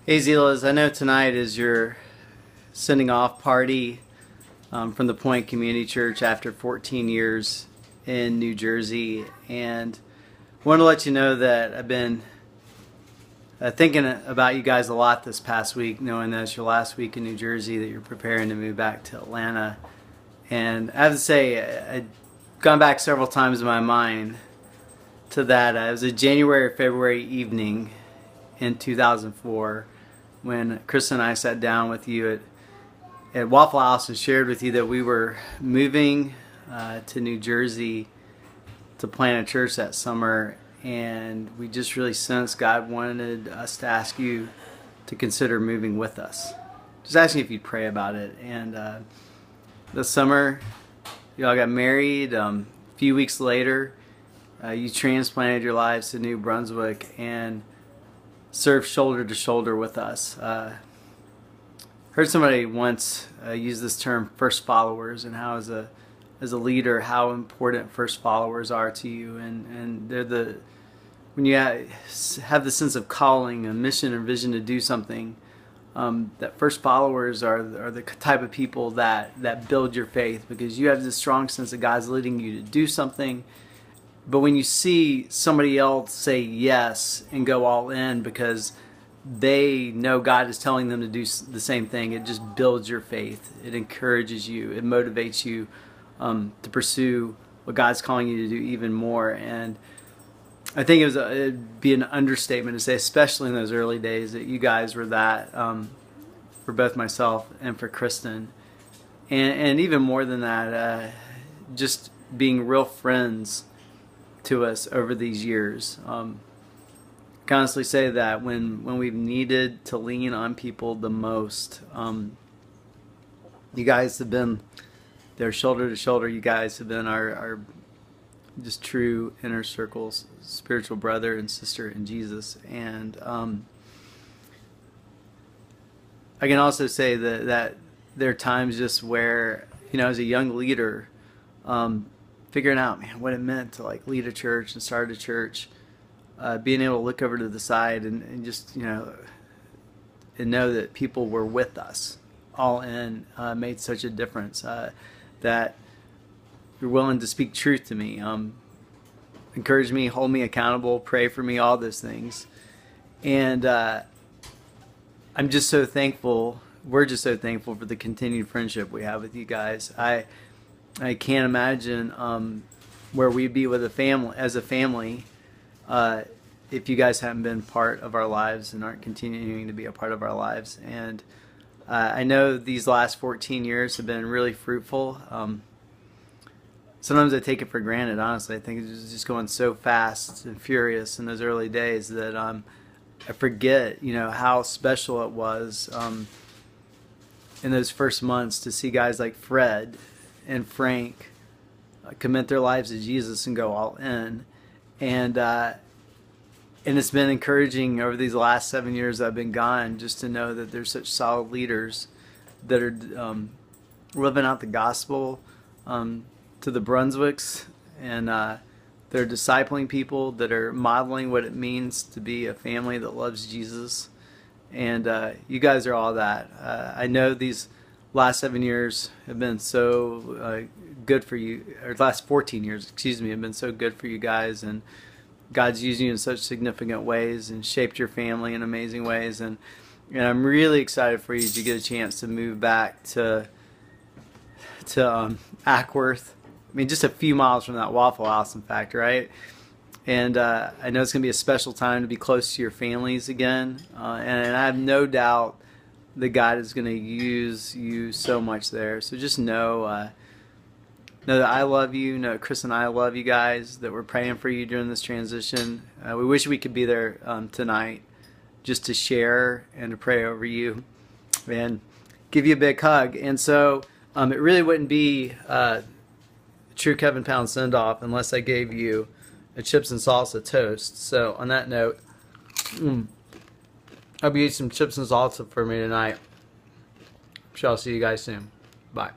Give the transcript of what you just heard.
Hey Zelas, I know tonight is your sending off party from the Point Community Church after 14 years in New Jersey, and I want to let you know that I've been thinking about you guys a lot this past week, knowing that it's your last week in New Jersey, that you're preparing to move back to Atlanta. And I have to say, I've gone back several times in my mind to that. It was a January or February evening in 2004 when Chris and I sat down with you at Waffle House and shared with you that we were moving to New Jersey to plant a church that summer, and we just really sensed God wanted us to ask you to consider moving with us. Just asking if you'd pray about it. And this summer, you all got married. A few weeks later, you transplanted your lives to New Brunswick and served shoulder to shoulder with us. Heard somebody once use this term, first followers, and how as a leader, how important first followers are to you, and they're when you have the sense of calling, a mission, or vision to do something. That first followers are the type of people that build your faith, because you have this strong sense that God's leading you to do something. But when you see somebody else say yes and go all in because they know God is telling them to do the same thing, it just builds your faith. It encourages you. It motivates you to pursue what God's calling you to do even more. And I think it'd be an understatement to say, especially in those early days, that you guys were that for both myself and for Kristen. And even more than that, just being real friends to us over these years. I can honestly say that when we've needed to lean on people the most, you guys have been there shoulder to shoulder. You guys have been our just true inner circles, spiritual brother and sister in Jesus. And I can also say that there are times just where, as a young leader, figuring out, man, what it meant to lead a church and start a church, being able to look over to the side and just and know that people were with us all in, made such a difference, that you're willing to speak truth to me, encourage me, hold me accountable, pray for me, all those things. And I'm just so thankful. We're just so thankful for the continued friendship we have with you guys. I can't imagine where we'd be with as a family, if you guys haven't been part of our lives and aren't continuing to be a part of our lives. And I know these last 14 years have been really fruitful. Sometimes I take it for granted, honestly. I think it's just going so fast and furious in those early days that I forget, how special it was in those first months to see guys like Fred and Frank commit their lives to Jesus and go all in. And it's been encouraging over these last 7 years I've been gone, just to know that there's such solid leaders that are living out the gospel to the Brunswicks, and they're discipling people, that are modeling what it means to be a family that loves Jesus. And you guys are all that. I know these last 7 years have been so good for you, or last 14 years, excuse me, have been so good for you guys, and God's used you in such significant ways and shaped your family in amazing ways. And I'm really excited for you to get a chance to move back to Ackworth. I mean, just a few miles from that Waffle House, in fact, right? And I know it's going to be a special time to be close to your families again. And I have no doubt that God is going to use you so much there. So just know that I love you. Know Chris and I love you guys, that we're praying for you during this transition. We wish we could be there tonight just to share and to pray over you and give you a big hug. And so it really wouldn't be a true Kevin Pound send-off unless I gave you a chips and salsa toast. So on that note, hope you eat some chips and salsa for me tonight. I'll see you guys soon. Bye.